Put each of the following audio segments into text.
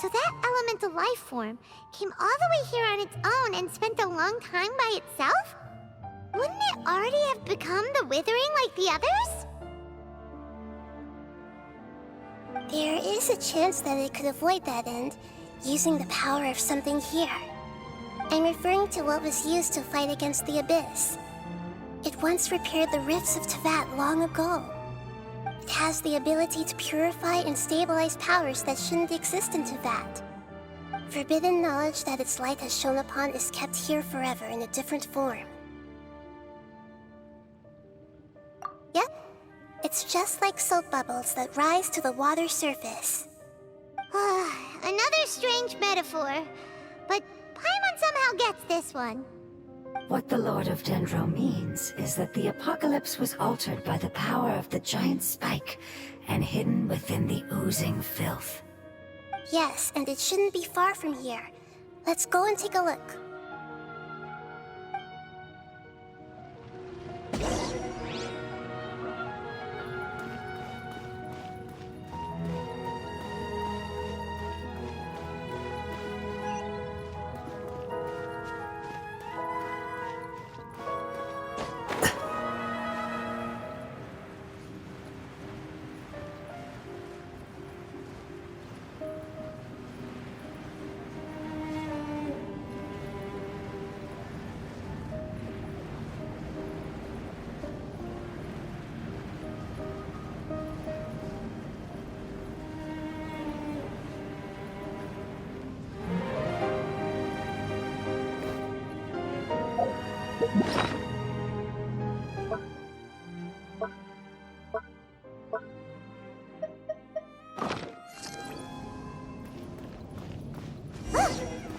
So that elemental life form came all the way here on its own and spent a long time by itself? Wouldn't it already have become the Withering like the others? There is a chance that it could avoid that end, using the power of something here. I'm referring to what was used to fight against the Abyss. It once repaired the rifts of Teyvat long ago. It has the ability to purify and stabilize powers that shouldn't exist in Teyvat. Forbidden knowledge that its light has shone upon is kept here forever in a different form. Yep, it's just like soap bubbles that rise to the water's surface. Another strange metaphor, but Paimon somehow gets this one. What the Lord of Dendro means is that the apocalypse was altered by the power of the giant spike and hidden within the oozing filth. Yes, and it shouldn't be far from here. Let's go and take a look.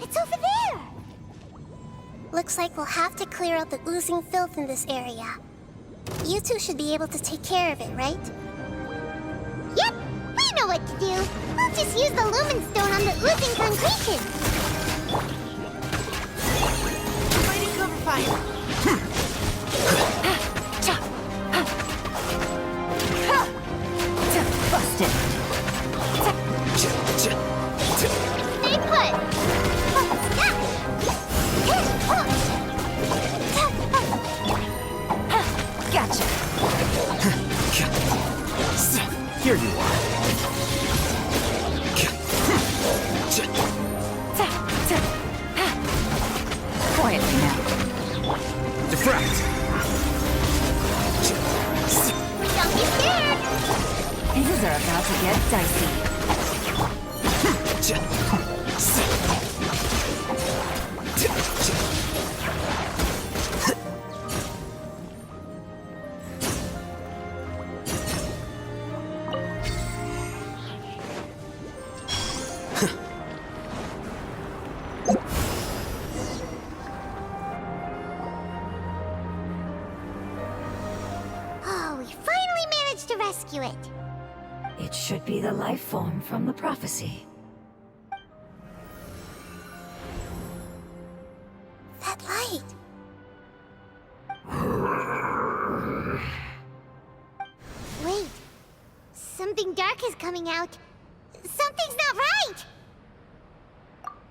It's over there! Looks like we'll have to clear out the oozing filth in this area. You two should be able to take care of it, right? Yep, we know what to do. We'll just use the Lumen Stone on the oozing concretion. Fighting cover fire. Busted! Stay put! Gotcha! Here you are. Quietly now. Defract! Don't be scared! Things are about to get dicey. Oh, we finally managed to rescue it. It should be the life form from the prophecy. That light! Wait, something dark is coming out. Something's not right!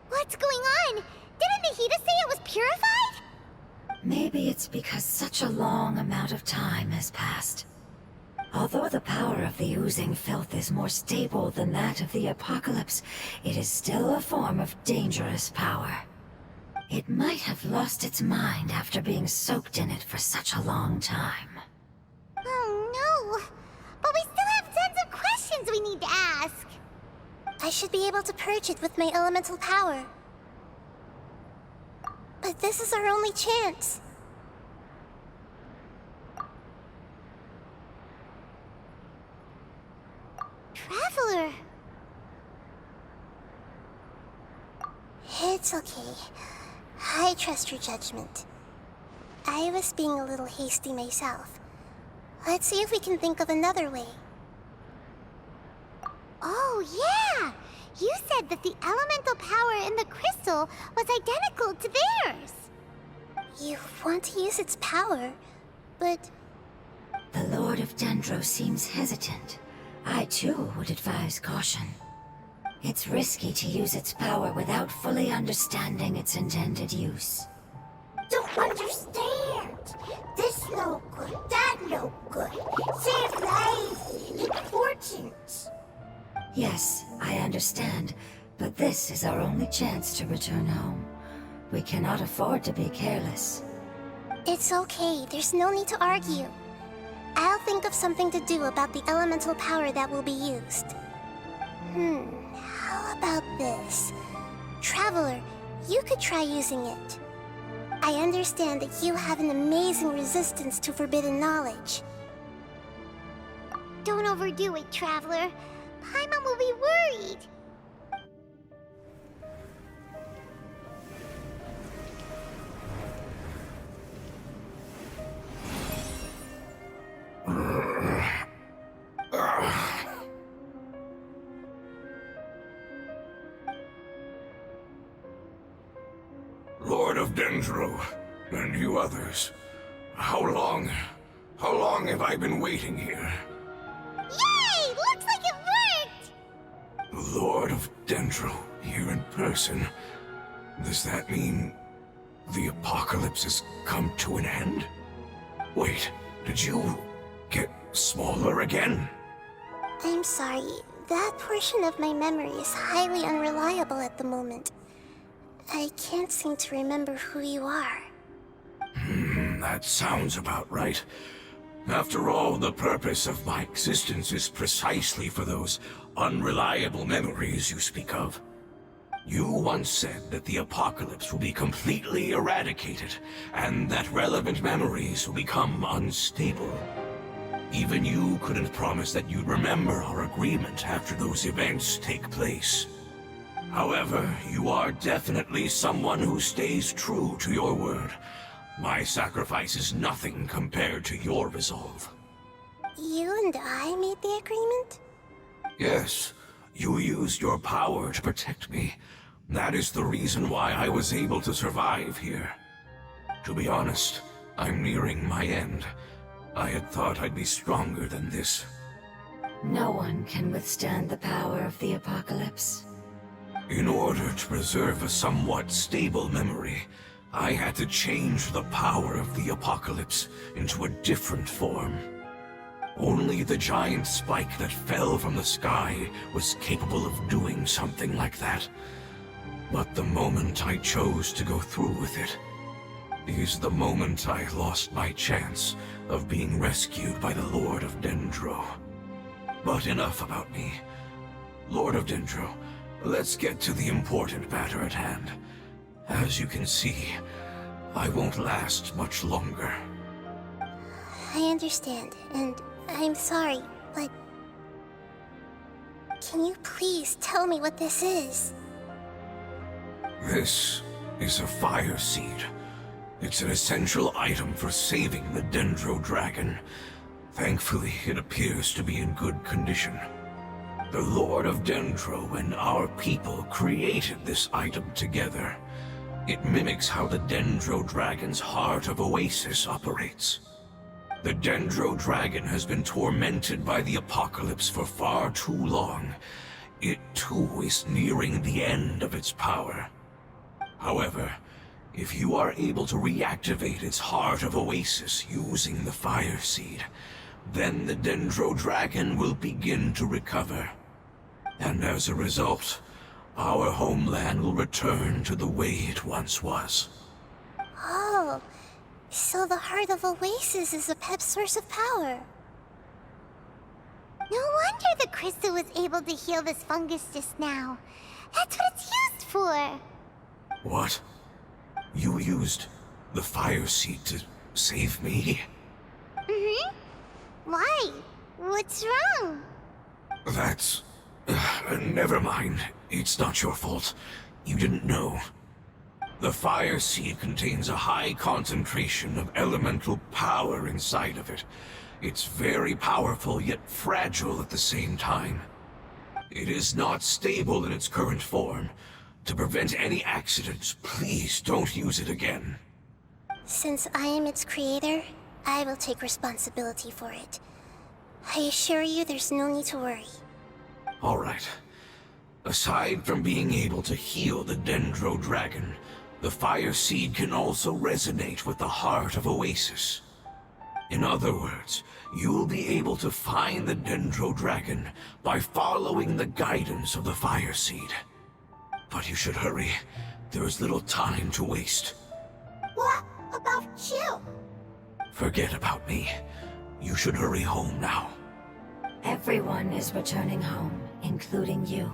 What's going on? Didn't Nahida say it was purified? Maybe it's because such a long amount of time has passed. Although the power of the oozing filth is more stable than that of the apocalypse, it is still a form of dangerous power. It might have lost its mind after being soaked in it for such a long time. Oh no! But we still have tons of questions we need to ask. I should be able to purge it with my elemental power. But this is our only chance. Traveler! It's okay. I trust your judgment. I was being a little hasty myself. Let's see if we can think of another way. Oh yeah! You said that the elemental power in the crystal was identical to theirs! You want to use its power, but The Lord of Dendro seems hesitant. I too would advise caution. It's risky to use its power without fully understanding its intended use. Don't understand. This no good, that no good. Save lives. Important. Yes, I understand, but this is our only chance to return home. We cannot afford to be careless. It's okay. There's no need to argue. I'll think of something to do about the elemental power that will be used. How about this? Traveler, you could try using it. I understand that you have an amazing resistance to forbidden knowledge. Don't overdo it, Traveler. Paimon will be worried. Lord of Dendro, and you others, how long have I been waiting here? Yay! Looks like it worked! Lord of Dendro, here in person. Does that mean the apocalypse has come to an end? Wait, did you get smaller again? I'm sorry. That portion of my memory is highly unreliable at the moment. I can't seem to remember who you are. That sounds about right. After all, the purpose of my existence is precisely for those unreliable memories you speak of. You once said that the apocalypse will be completely eradicated, and that relevant memories will become unstable. Even you couldn't promise that you'd remember our agreement after those events take place. However, you are definitely someone who stays true to your word. My sacrifice is nothing compared to your resolve. You and I made the agreement? Yes, you used your power to protect me. That is the reason why I was able to survive here. To be honest, I'm nearing my end. I had thought I'd be stronger than this. No one can withstand the power of the apocalypse. In order to preserve a somewhat stable memory, I had to change the power of the apocalypse into a different form. Only the giant spike that fell from the sky was capable of doing something like that. But the moment I chose to go through with it is the moment I lost my chance of being rescued by the Lord of Dendro. But enough about me. Lord of Dendro, let's get to the important matter at hand. As you can see, I won't last much longer. I understand, and I'm sorry, but... Can you please tell me what this is? This is a fire seed. It's an essential item for saving the Dendro Dragon. Thankfully, it appears to be in good condition. The Lord of Dendro and our people created this item together. It mimics how the Dendro Dragon's Heart of Oasis operates. The Dendro Dragon has been tormented by the apocalypse for far too long. It too is nearing the end of its power. However, if you are able to reactivate its Heart of Oasis using the Fire Seed, then the Dendro Dragon will begin to recover. And as a result, our homeland will return to the way it once was. Oh, so the Heart of Oasis is a pep source of power. No wonder the crystal was able to heal this fungus just now. That's what it's used for. What? You used the Fire Seed to save me? Mm-hmm. Why? What's wrong? That's... never mind. It's not your fault. You didn't know. The Fire Seed contains a high concentration of elemental power inside of it. It's very powerful, yet fragile at the same time. It is not stable in its current form. To prevent any accidents, please don't use it again. Since I am its creator, I will take responsibility for it. I assure you there's no need to worry. All right. Aside from being able to heal the Dendro Dragon, the Fire Seed can also resonate with the heart of Oasis. In other words, you'll be able to find the Dendro Dragon by following the guidance of the Fire Seed. But you should hurry. There is little time to waste. What about you? Forget about me. You should hurry home now. Everyone is returning home, including you.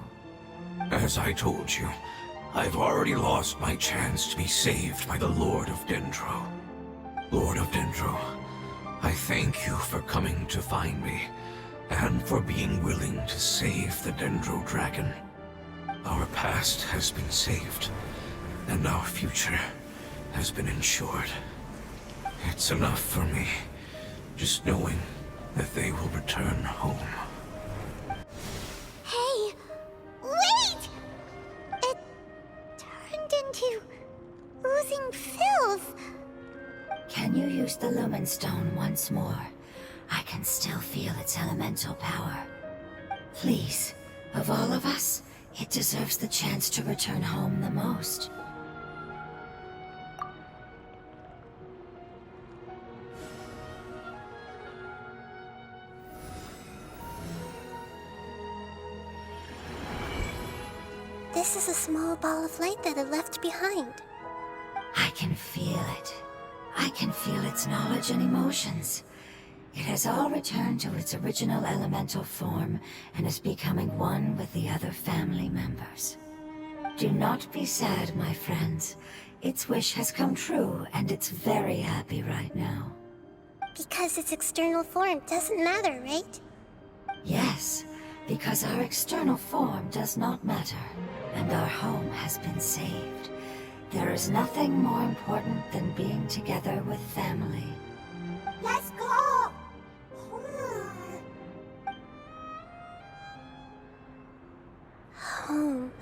As I told you, I've already lost my chance to be saved by the Lord of Dendro. Lord of Dendro, I thank you for coming to find me, and for being willing to save the Dendro Dragon. Our past has been saved, and our future has been ensured. It's enough for me, just knowing that they will return home. Hey, wait! It turned into oozing filth. Can you use the Lumen Stone once more? I can still feel its elemental power. Please, of all of us, it deserves the chance to return home the most. This is a small ball of light that it left behind. I can feel it. I can feel its knowledge and emotions. It has all returned to its original elemental form and is becoming one with the other family members. Do not be sad, my friends. Its wish has come true, and it's very happy right now. Because its external form doesn't matter, right? Yes, because our external form does not matter, and our home has been saved. There is nothing more important than being together with family. Let's go! Home.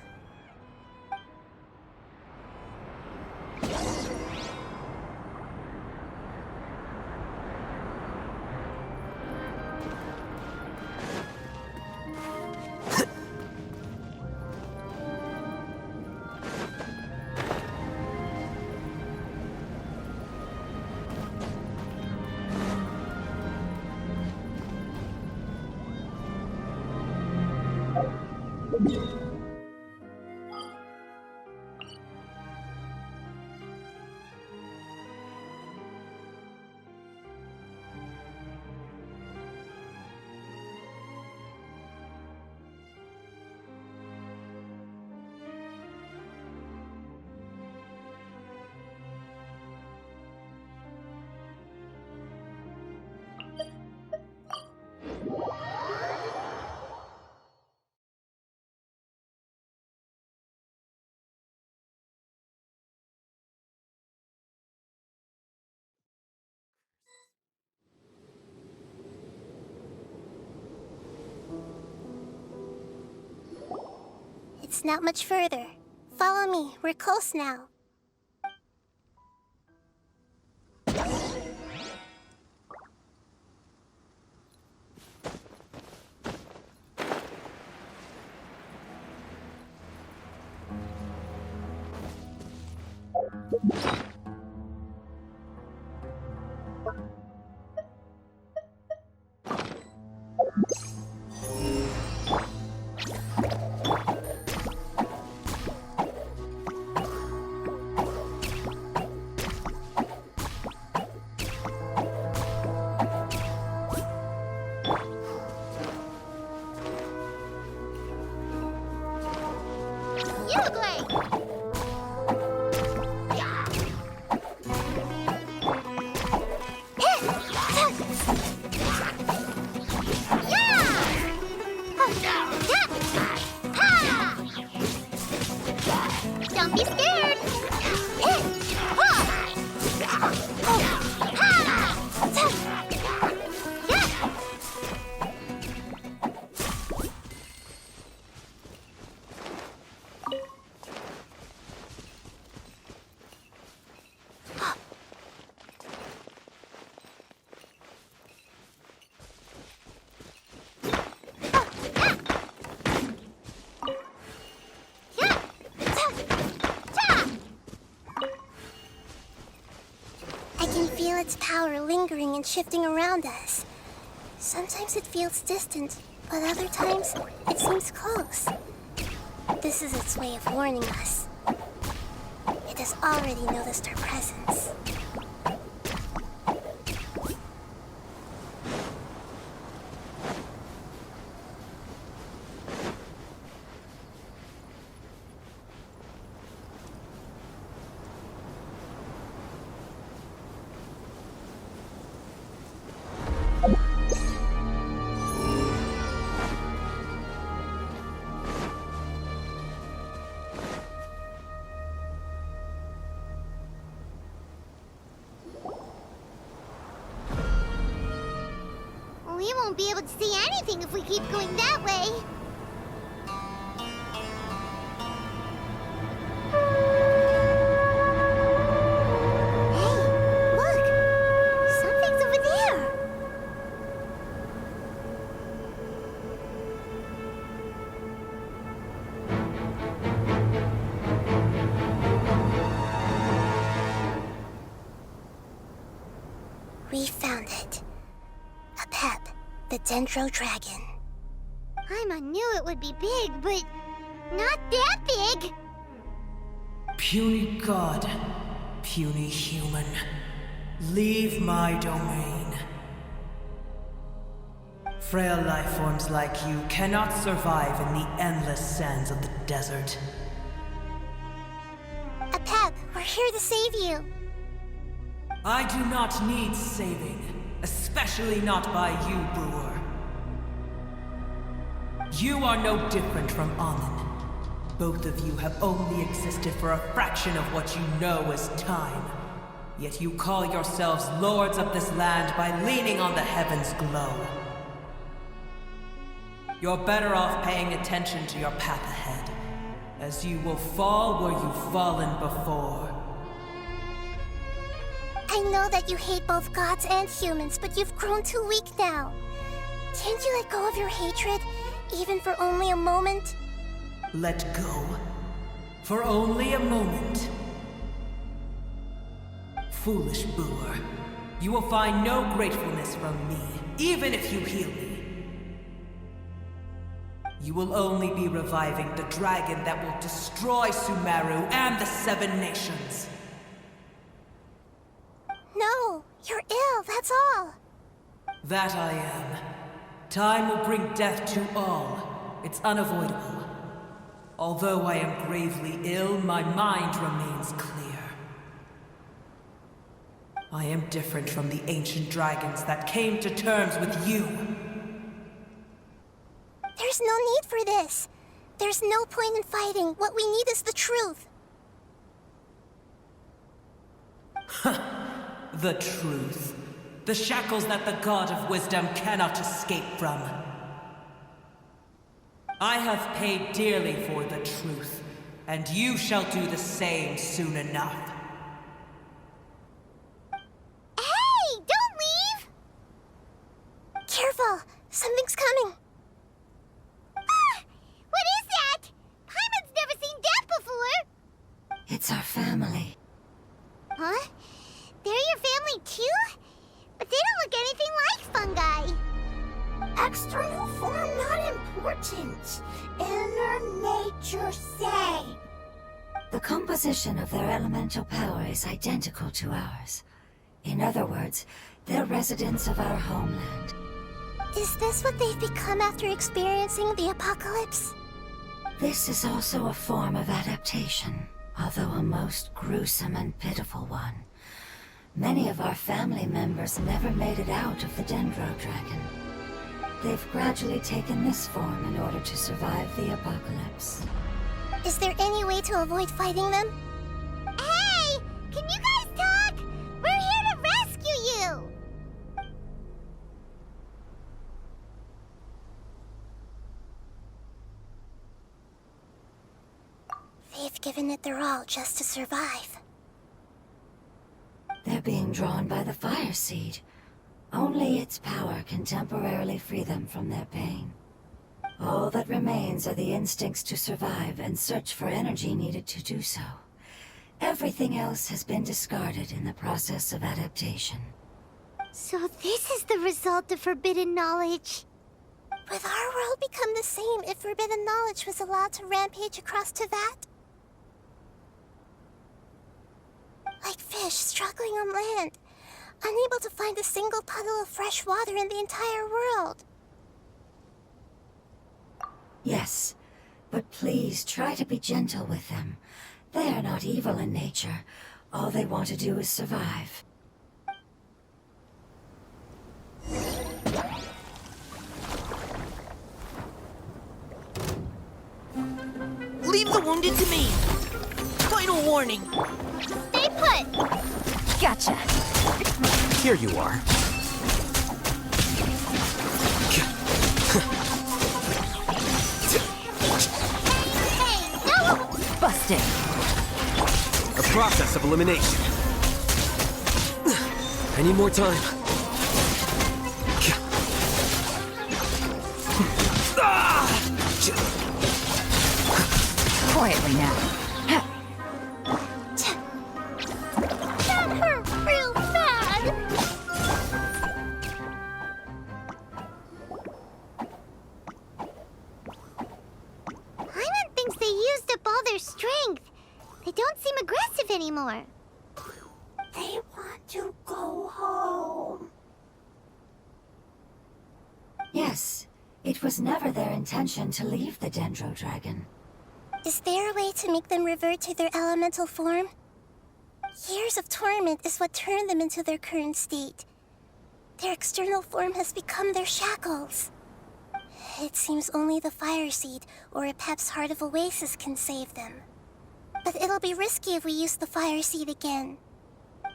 It's not much further. Follow me, we're close now. You look great! Don't be scared! its power lingering and shifting around us. Sometimes it feels distant, but other times it seems close. This is its way of warning us. It has already noticed our presence. We won't be able to see anything if we keep going that way. Hey, look! Something's over there! We found it. A pep, the Dendro Dragon. Paimon knew it would be big, but not that big! Puny god, puny human, leave my domain. Frail life forms like you cannot survive in the endless sands of the desert. A pep, we're here to save you. I do not need saving, especially not by you, Brewer. You are no different from Amun. Both of you have only existed for a fraction of what you know as time. Yet you call yourselves lords of this land by leaning on the heavens' glow. You're better off paying attention to your path ahead, as you will fall where you've fallen before. I know that you hate both gods and humans, but you've grown too weak now. Can't you let go of your hatred, even for only a moment? Let go? For only a moment? Foolish Brewer, you will find no gratefulness from me, even if you heal me. You will only be reviving the dragon that will destroy Sumeru and the Seven Nations. No, you're ill, that's all. That I am. Time will bring death to all. It's unavoidable. Although I am gravely ill, my mind remains clear. I am different from the ancient dragons that came to terms with you. There's no need for this. There's no point in fighting. What we need is the truth. The truth. The shackles that the God of Wisdom cannot escape from. I have paid dearly for the truth, and you shall do the same soon enough. Hey! Don't leave! Careful, something's coming. Ah! What is that? Paimon's never seen that before! It's our family. Huh? They're your family too? But they don't look anything like fungi. External form not important. Inner nature same. The composition of their elemental power is identical to ours. In other words, they're residents of our homeland. Is this what they've become after experiencing the apocalypse? This is also a form of adaptation, although a most gruesome and pitiful one. Many of our family members never made it out of the Dendro Dragon. They've gradually taken this form in order to survive the apocalypse. Is there any way to avoid fighting them? Hey! Can you guys talk? We're here to rescue you! They've given it their all just to survive. They're being drawn by the fire seed. Only its power can temporarily free them from their pain. All that remains are the instincts to survive and search for energy needed to do so. Everything else has been discarded in the process of adaptation. So this is the result of forbidden knowledge. Would our world become the same if forbidden knowledge was allowed to rampage across Teyvat? Like fish struggling on land, unable to find a single puddle of fresh water in the entire world. Yes, but please try to be gentle with them. They are not evil in nature. All they want to do is survive. Leave the wounded to me! Final warning! Stay put! Gotcha! Here you are. Hey, no! Busted! A process of elimination. I need more time. Quietly now. That hurt real bad! Paimon thinks they used up all their strength. They don't seem aggressive anymore. They want to go home. Yes, it was never their intention to leave the Dendro Dragon. Is there a way to make them revert to their elemental form? Years of torment is what turned them into their current state. Their external form has become their shackles. It seems only the Fire Seed or a Pep's Heart of Oasis can save them. But it'll be risky if we use the Fire Seed again.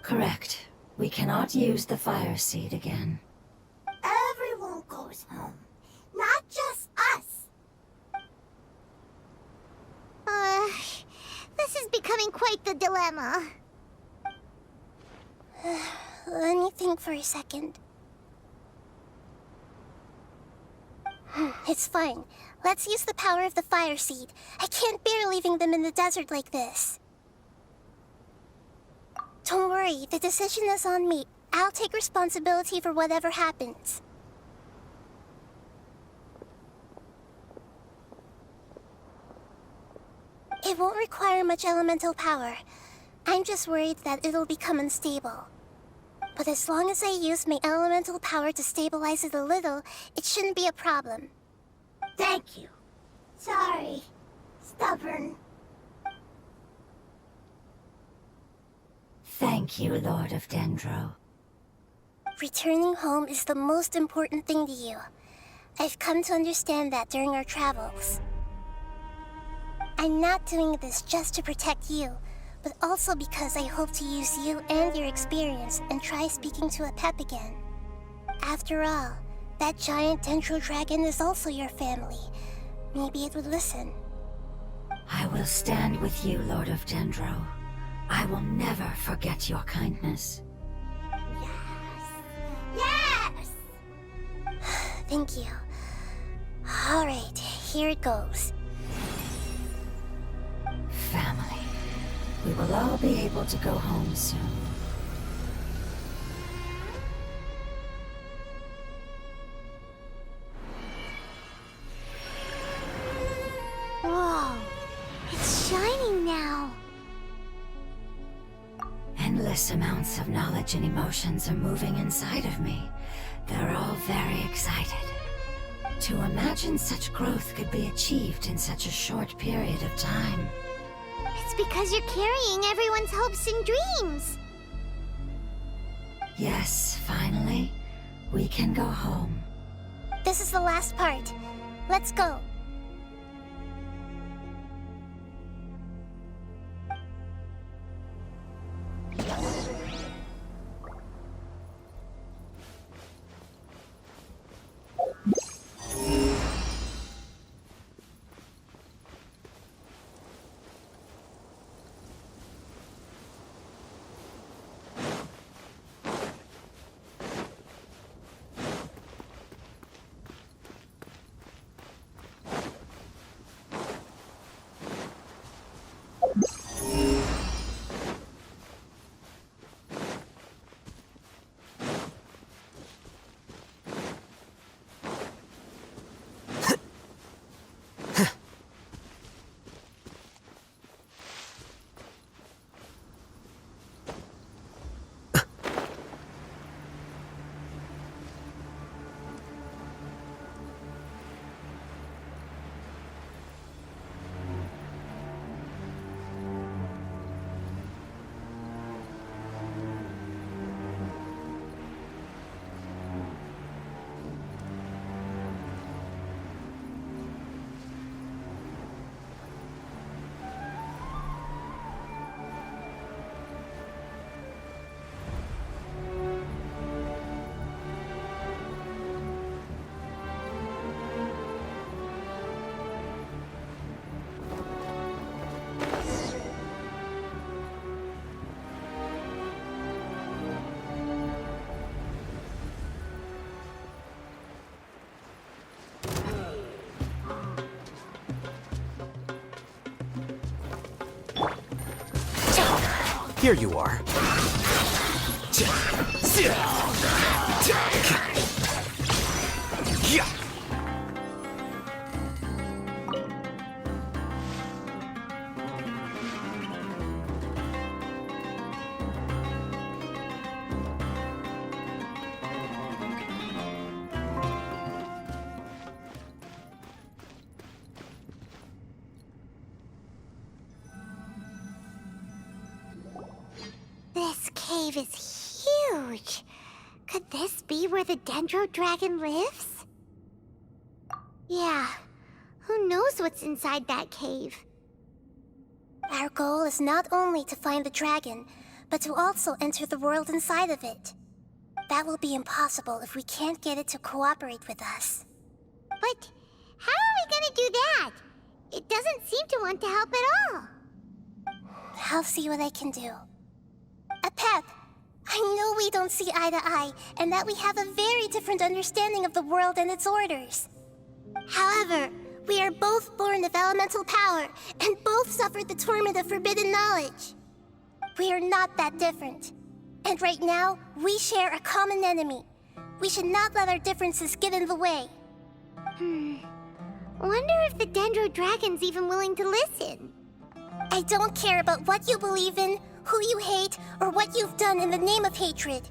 Correct. We cannot use the Fire Seed again. Everyone goes home, not just us. This is becoming quite the dilemma. Let me think for a second. It's fine. Let's use the power of the Fire Seed. I can't bear leaving them in the desert like this. Don't worry, the decision is on me. I'll take responsibility for whatever happens. It won't require much elemental power. I'm just worried that it'll become unstable. But as long as I use my elemental power to stabilize it a little, it shouldn't be a problem. Thank you. Sorry. Stubborn. Thank you, Lord of Dendro. Returning home is the most important thing to you. I've come to understand that during our travels. I'm not doing this just to protect you, but also because I hope to use you and your experience and try speaking to a Pep again. After all, that giant Dendro Dragon is also your family. Maybe it would listen. I will stand with you, Lord of Dendro. I will never forget your kindness. Yes! Thank you. Alright, here it goes. Family. We will all be able to go home soon. Whoa, it's shining now. Endless amounts of knowledge and emotions are moving inside of me. They're all very excited. To imagine such growth could be achieved in such a short period of time. It's because you're carrying everyone's hopes and dreams. Yes, finally, we can go home. This is the last part. Let's go. Here you are. This cave is huge. Could this be where the Dendro Dragon lives? Yeah, who knows what's inside that cave? Our goal is not only to find the dragon, but to also enter the world inside of it. That will be impossible if we can't get it to cooperate with us. But how are we gonna do that? It doesn't seem to want to help at all. I'll see what I can do. Pep, I know we don't see eye to eye, and that we have a very different understanding of the world and its orders. However, we are both born of elemental power, and both suffered the torment of forbidden knowledge. We are not that different. And right now, we share a common enemy. We should not let our differences get in the way. Wonder if the Dendro Dragon's even willing to listen. I don't care about what you believe in, who you hate, or what you've done in the name of hatred.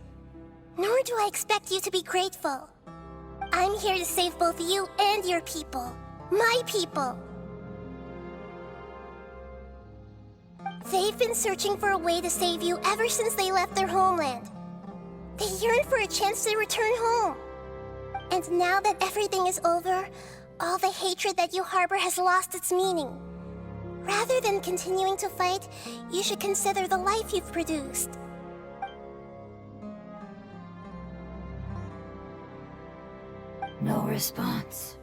Nor do I expect you to be grateful. I'm here to save both you and your people. My people. They've been searching for a way to save you ever since they left their homeland. They yearn for a chance to return home. And now that everything is over, all the hatred that you harbor has lost its meaning. Rather than continuing to fight, you should consider the life you've produced. No response.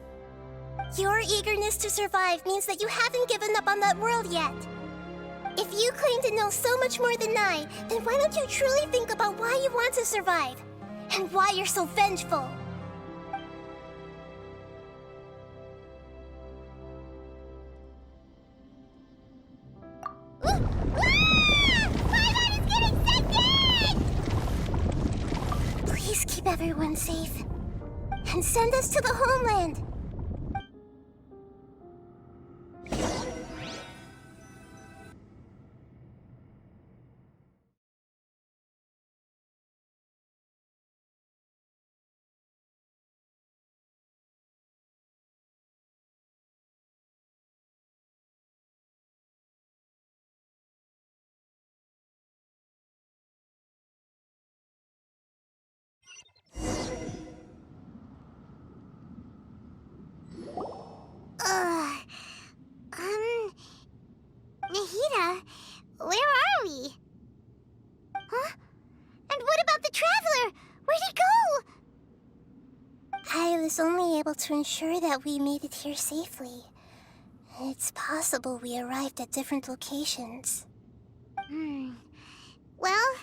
Your eagerness to survive means that you haven't given up on that world yet. If you claim to know so much more than I, then why don't you truly think about why you want to survive? And why you're so vengeful? Paimon is getting sent in! Please keep everyone safe. And send us to the homeland. Nahida, where are we? Huh? And what about the Traveler? Where'd he go? I was only able to ensure that we made it here safely. It's possible we arrived at different locations. Well,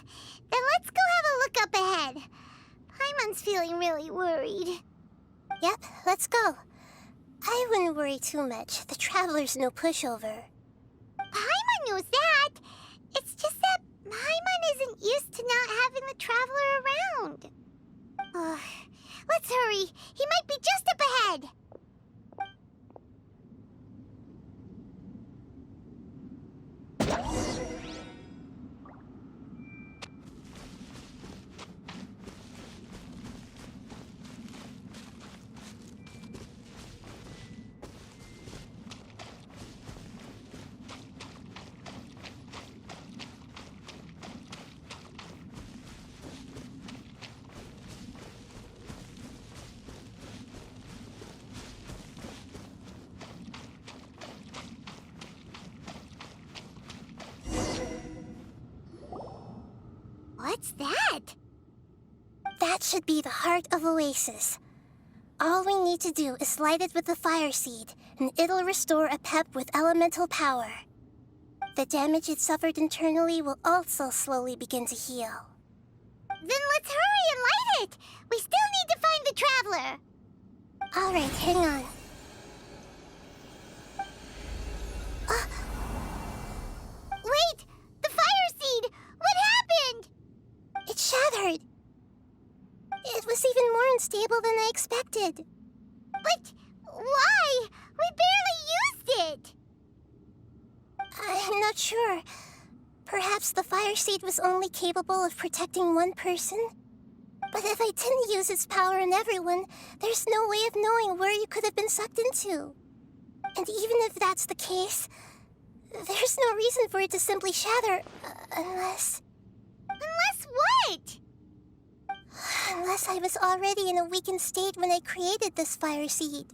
then let's go have a look up ahead. Paimon's feeling really worried. Yep, let's go. I wouldn't worry too much. The Traveler's no pushover. Paimon knows that. It's just that Paimon isn't used to not having the Traveler around. Let's hurry. He might be just up ahead. What's that? That should be the heart of Oasis. All we need to do is light it with the fire seed, and it'll restore a pep with elemental power. The damage it suffered internally will also slowly begin to heal. Then let's hurry and light it! We still need to find the Traveler! Alright, hang on. Wait! The fire seed! What needed. But why? We barely used it! I'm not sure. Perhaps the fire seed was only capable of protecting one person? But if I didn't use its power on everyone, there's no way of knowing where you could have been sucked into. And even if that's the case, there's no reason for it to simply shatter, unless... Unless what? Unless I was already in a weakened state when I created this fire seed.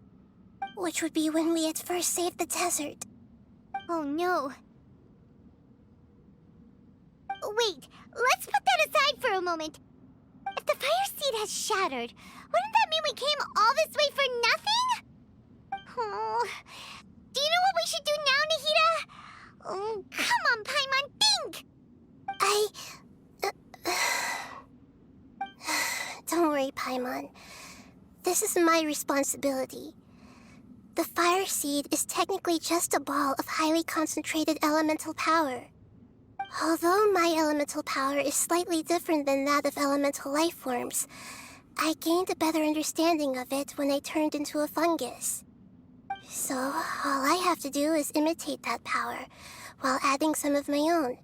Which would be when we had first saved the desert. Oh no. Wait, let's put that aside for a moment. If the fire seed has shattered, wouldn't that mean we came all this way for nothing? Oh, do you know what we should do now, Nahida? Oh, come on, Paimon, think! Don't worry, Paimon. This is my responsibility. The fire seed is technically just a ball of highly concentrated elemental power. Although my elemental power is slightly different than that of elemental life forms, I gained a better understanding of it when I turned into a fungus. So, all I have to do is imitate that power, while adding some of my own.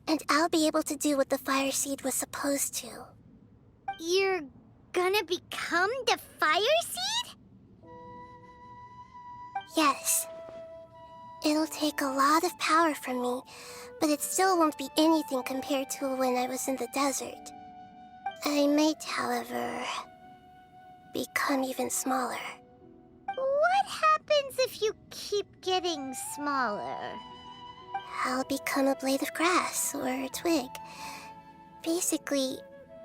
And I'll be able to do what the fire seed was supposed to. You're gonna become the fire seed? Yes. It'll take a lot of power from me, but it still won't be anything compared to when I was in the desert. I might, however, become even smaller. What happens if you keep getting smaller? I'll become a blade of grass or a twig. Basically,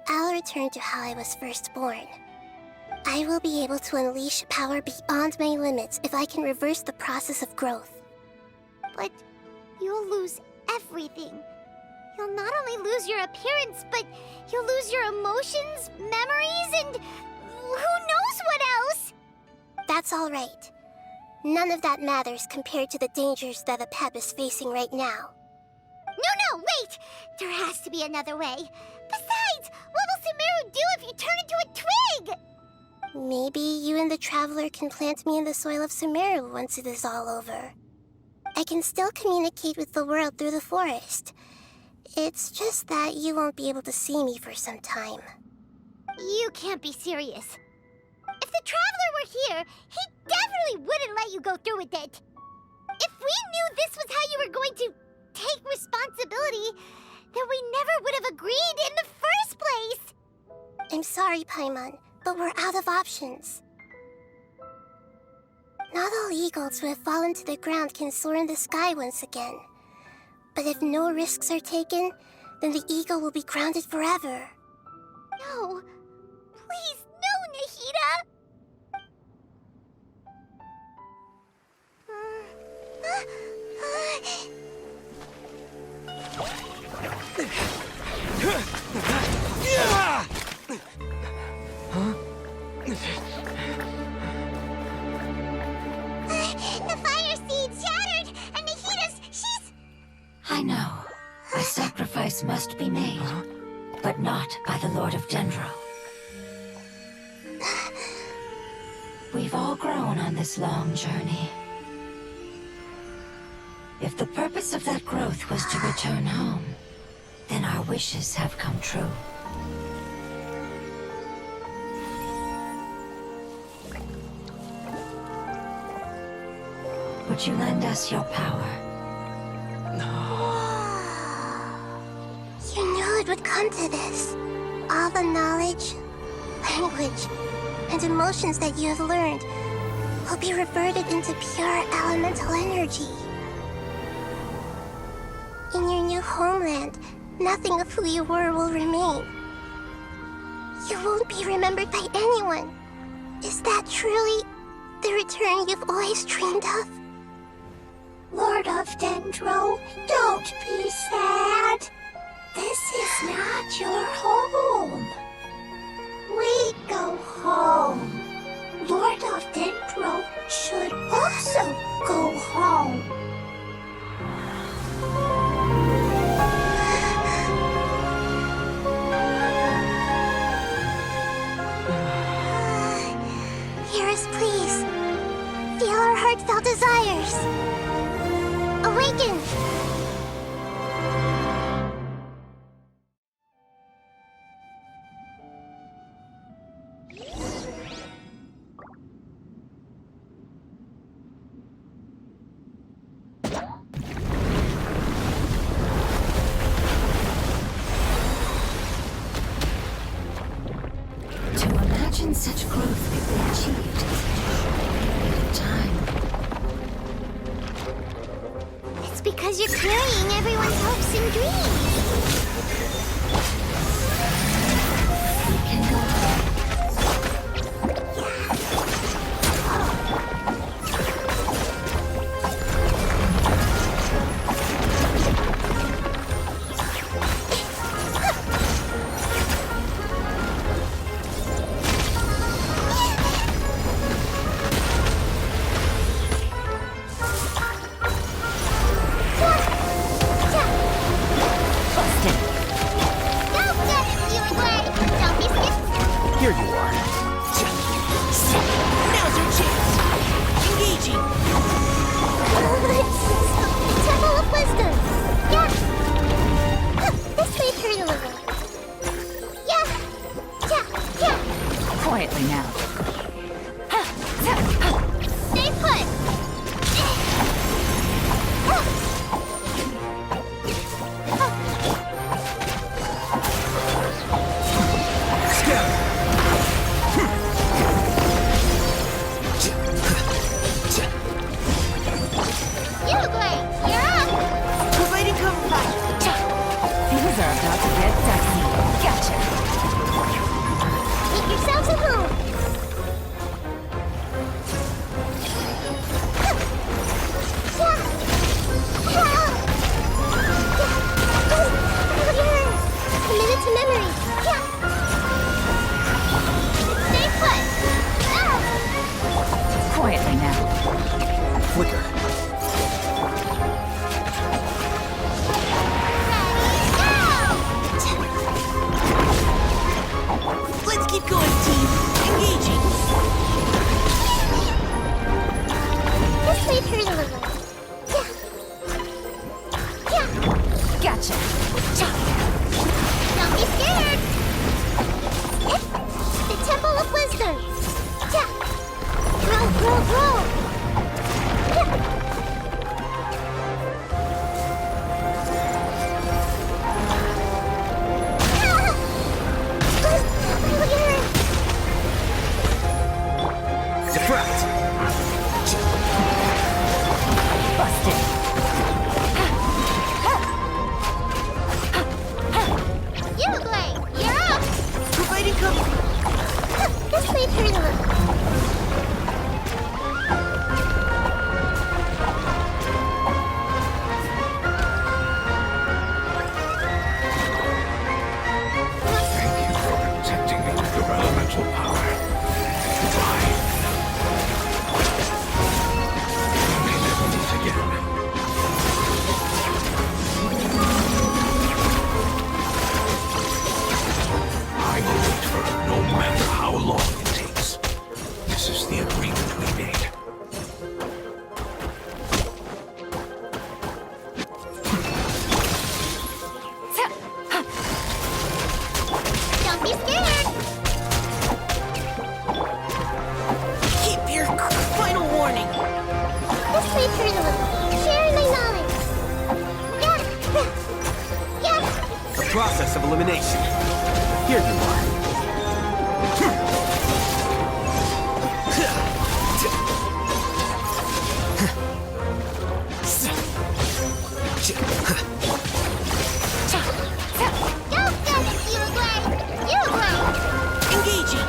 I'll return to how I was first born. I will be able to unleash power beyond my limits if I can reverse the process of growth. But you'll lose everything. You'll not only lose your appearance, but you'll lose your emotions, memories, and who knows what else? That's all right. None of that matters compared to the dangers that a pep is facing right now. No, wait! There has to be another way. Besides, what will Sumeru do if you turn into a twig? Maybe you and the Traveler can plant me in the soil of Sumeru once it is all over. I can still communicate with the world through the forest. It's just that you won't be able to see me for some time. You can't be serious. If the Traveler were here, he definitely wouldn't let you go through with it. If we knew this was how you were going to take responsibility, then we never would have agreed in the first place. I'm sorry, Paimon, but we're out of options. Not all eagles who have fallen to the ground can soar in the sky once again. But if no risks are taken, then the eagle will be grounded forever. No. Please, no, Nahida! The fire seed shattered, and she's... I know. A sacrifice must be made, but not by the Lord of Dendro. We've all grown on this long journey. If the purpose of that growth was to return home, then our wishes have come true. Would you lend us your power? You knew it would come to this. All the knowledge, language, and emotions that you have learned will be reverted into pure elemental energy. In your new homeland, nothing of who you were will remain. You won't be remembered by anyone. Is that truly the return you've always dreamed of? Lord of Dendro, don't be sad. This is not your home. We go home. Lord of Dendro should also go home. Please, feel our heartfelt desires. Awaken! To imagine such growth could be achieved in such a short period of time. It's because you're carrying everyone's hopes and dreams. We can go home. Here you are. Now's your chance. Engaging. Temple of Wisdom. Yeah. This way, turn a little. Yeah. Yeah. Quietly now. Stay put. Uruguay, you're up. Providing cover fire. Things are about to get dicey. Gotcha. Make yourselves at home. Committed to memory. Stay put. Quietly now. Flicker. Let's keep going, team. Engaging. This way, turn a little. Yeah. Gotcha. Don't be scared. The Temple of Wisdom. Grow. Deflect. Busted. Uruguay, you're up. Providing cover. This way, turn a little. Thank you for protecting me with your elemental power. Goodbye. We may never meet again. I will wait for it no matter how long it takes. This is the agreement we made. Don't be scared. Keep your final warning. This way, turn a little. Sharing my knowledge. Yeah. A process of elimination. Here you are. Go get it, Uruguay. Engaging.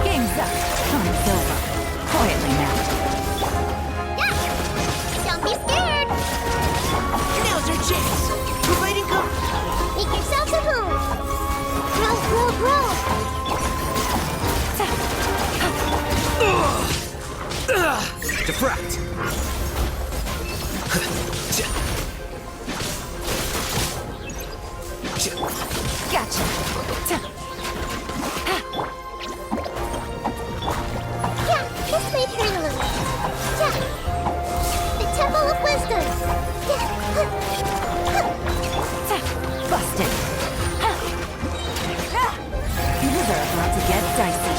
Game's up. Time's over. Quietly now. Don't be scared. Now's your chance. Providing cover. Make yourselves at home. Grow. Deflect. Gotcha. Yeah, this might hurt a little. Yeah. The Temple of Wisdom. Yeah. Busted. Things are about to get dicey.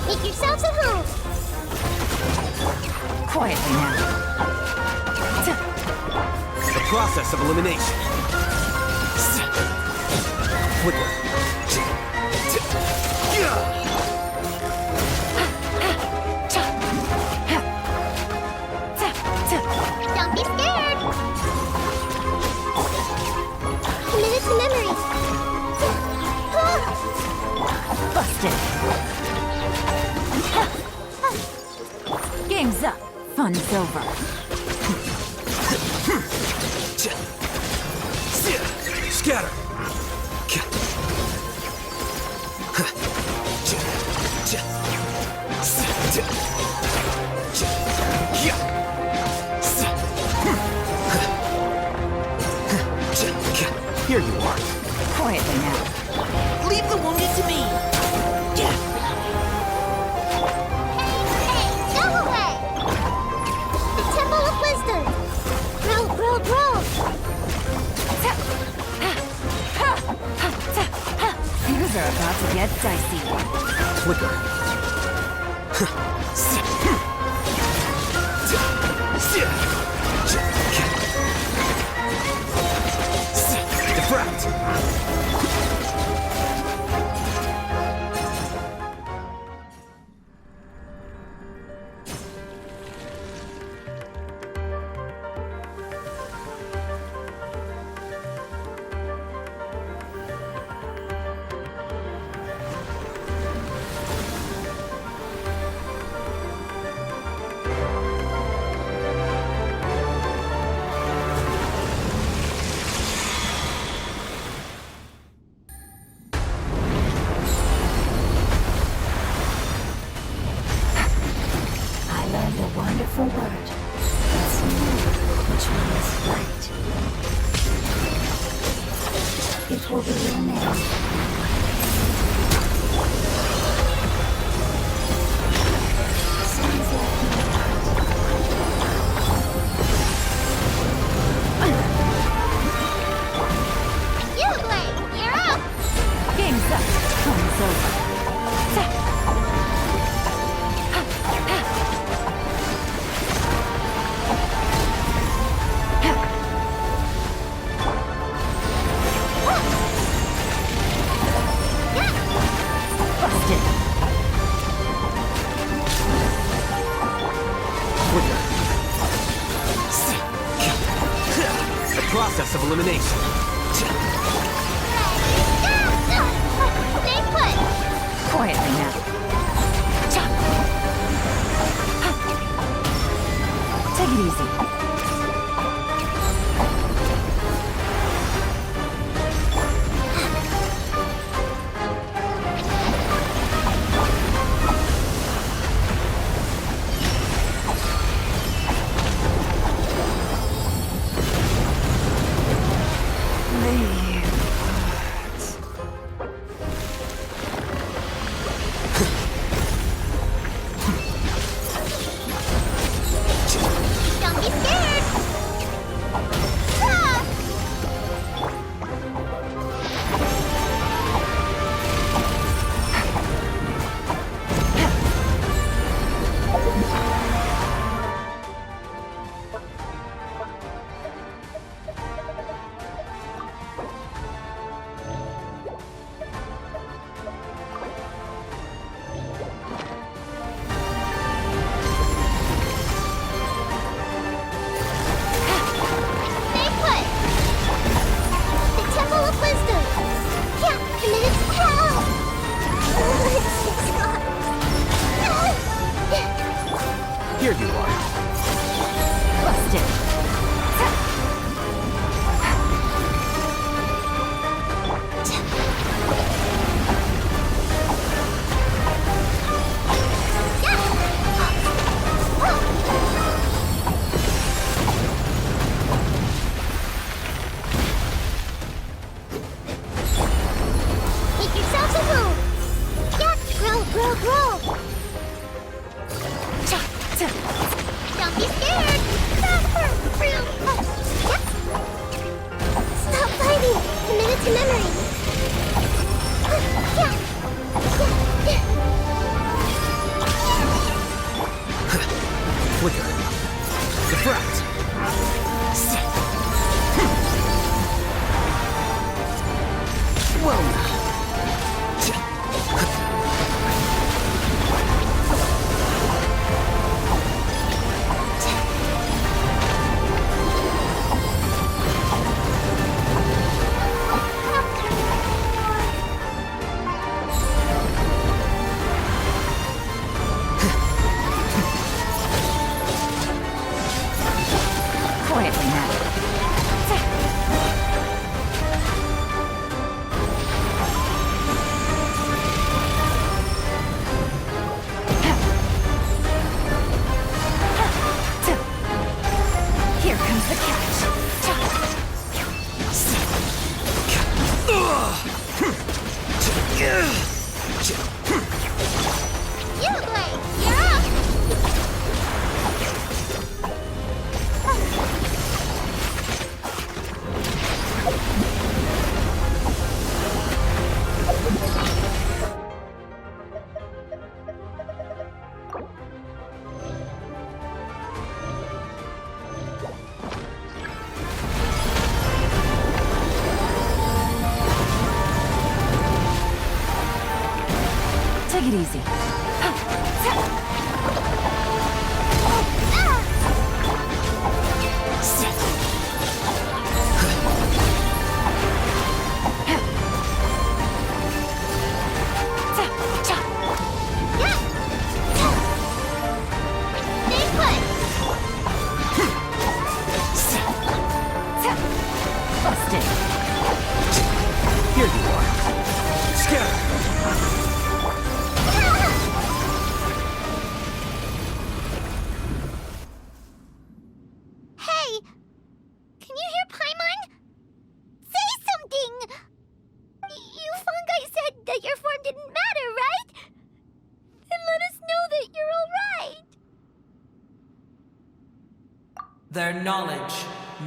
Make yourselves at home. Quietly now. The process of elimination. Flicker. Don't be scared. Committed to memory. Busted. Game's up. Fun's over. Scatter. Here you are. Quietly now. Leave the wounded to me. Hey, go away. The Temple of Wisdom. Roll. Things are about to get dicey. Flicker. Diffract. A wonderful word. It's new, which means light. It will be your name. Sounds like You, Blake, you're up. game's up. Fun's over. Busted. The process of elimination. Stay put. Quietly now. Take it easy. Don't be scared. Ah! Stay put. The Temple of Wisdom. Yeah, committed to hell. Here you are. Busted. Don't be scared! Not for real! Stop fighting! Commit it to memory! Flicker. Defract. Well now. Quietly now. Here comes the catch. Blade, you're up! Take it easy. Stay put! Busted. Here you are. Scatter. Hey! Can you hear Paimon? Say something! You fungi said that your form didn't matter, right? Then let us know that you're alright! Their knowledge,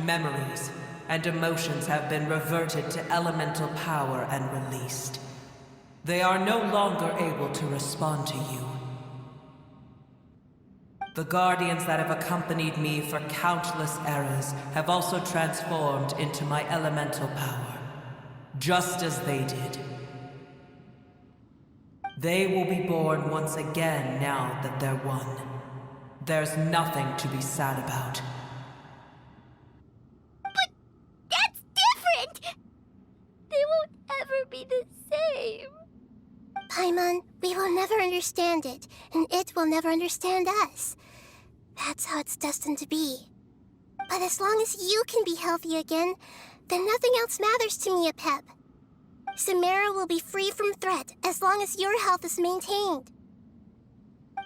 memories, and emotions have been reverted to elemental power and released. They are no longer able to respond to you. The guardians that have accompanied me for countless eras have also transformed into my elemental power, just as they did. They will be born once again now that they're one. There's nothing to be sad about. But that's different! They won't ever be the same. Paimon, we will never understand it, and it will never understand us. That's how it's destined to be. But as long as you can be healthy again, then nothing else matters to me, Apep. Samara will be free from threat as long as your health is maintained.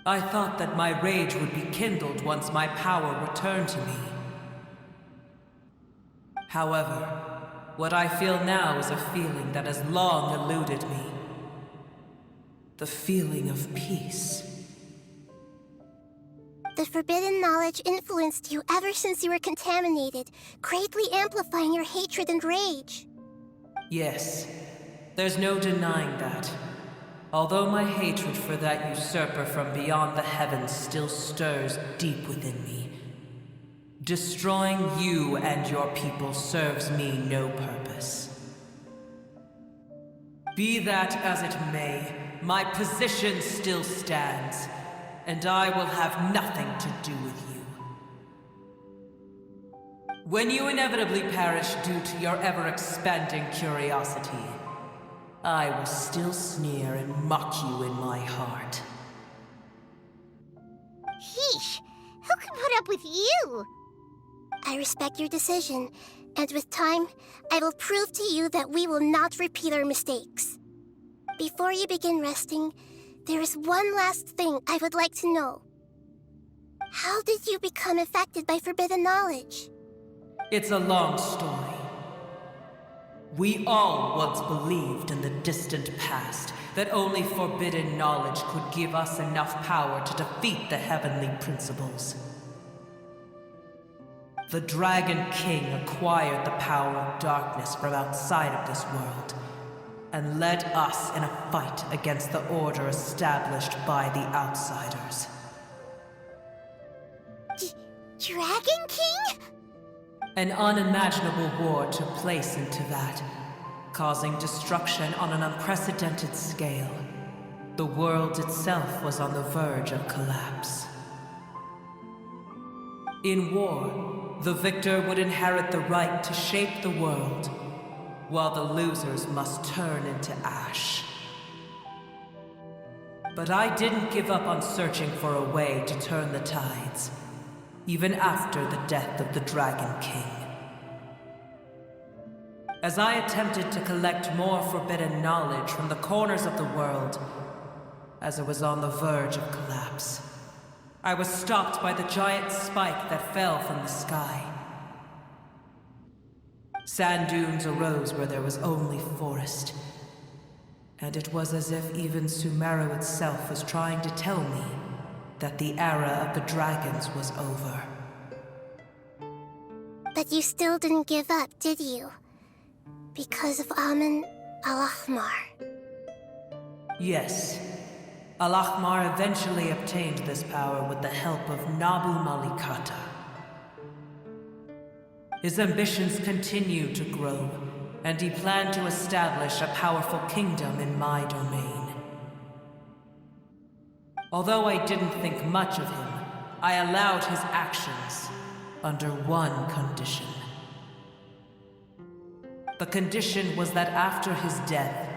I thought that my rage would be kindled once my power returned to me. However, what I feel now is a feeling that has long eluded me. The feeling of peace. The forbidden knowledge influenced you ever since you were contaminated, greatly amplifying your hatred and rage. Yes, there's no denying that. Although my hatred for that usurper from beyond the heavens still stirs deep within me, destroying you and your people serves me no purpose. Be that as it may, my position still stands, and I will have nothing to do with you. When you inevitably perish due to your ever-expanding curiosity, I will still sneer and mock you in my heart. Heesh! Who can put up with you? I respect your decision, and with time, I will prove to you that we will not repeat our mistakes. Before you begin resting, there is one last thing I would like to know. How did you become affected by forbidden knowledge? It's a long story. We all once believed in the distant past that only forbidden knowledge could give us enough power to defeat the heavenly principles. The Dragon King acquired the power of darkness from outside of this world, and led us in a fight against the order established by the outsiders. Dragon King? An unimaginable war took place into that, causing destruction on an unprecedented scale. The world itself was on the verge of collapse. In war, the victor would inherit the right to shape the world, while the losers must turn into ash. But I didn't give up on searching for a way to turn the tides, even after the death of the Dragon King. As I attempted to collect more forbidden knowledge from the corners of the world, as it was on the verge of collapse, I was stopped by the giant spike that fell from the sky. Sand dunes arose where there was only forest, and it was as if even Sumeru itself was trying to tell me that the era of the dragons was over. But you still didn't give up, did you? Because of Amun Al-Ahmar. Yes. Al-Ahmar eventually obtained this power with the help of Nabu Malikata. His ambitions continued to grow, and he planned to establish a powerful kingdom in my domain. Although I didn't think much of him, I allowed his actions under one condition. The condition was that after his death,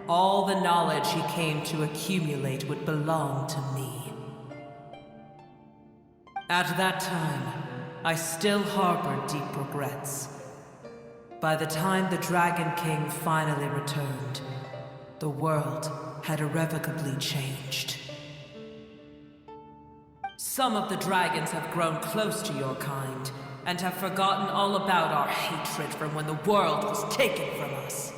all the knowledge he came to accumulate would belong to me. At that time, I still harbored deep regrets. By the time the Dragon King finally returned, the world had irrevocably changed. Some of the dragons have grown close to your kind, and have forgotten all about our hatred from when the world was taken from us.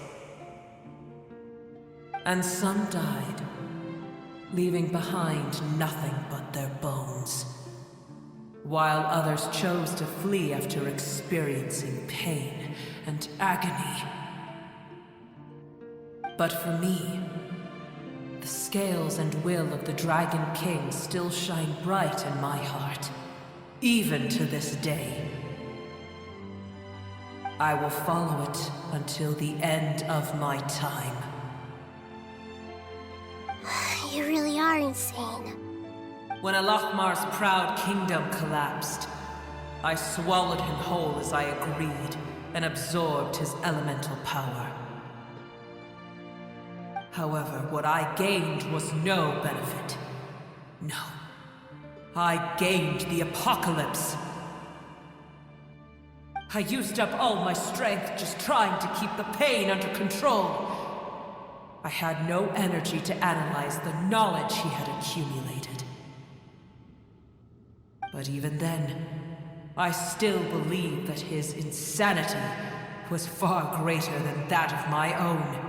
And some died, leaving behind nothing but their bones, while others chose to flee after experiencing pain and agony. But for me, the scales and will of the Dragon King still shine bright in my heart, even to this day. I will follow it until the end of my time. You really are insane. When Al-Ahmar's proud kingdom collapsed, I swallowed him whole as I agreed, and absorbed his elemental power. However, what I gained was no benefit. No. I gained the apocalypse. I used up all my strength just trying to keep the pain under control. I had no energy to analyze the knowledge he had accumulated. But even then, I still believed that his insanity was far greater than that of my own.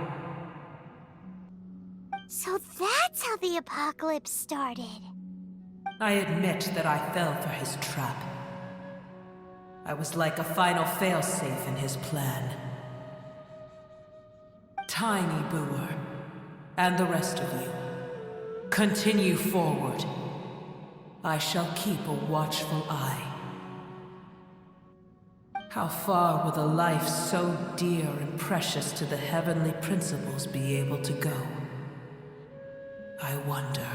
So that's how the apocalypse started. I admit that I fell for his trap. I was like a final failsafe in his plan. Tiny Booer, and the rest of you, continue forward. I shall keep a watchful eye. How far will a life so dear and precious to the heavenly principles be able to go? I wonder.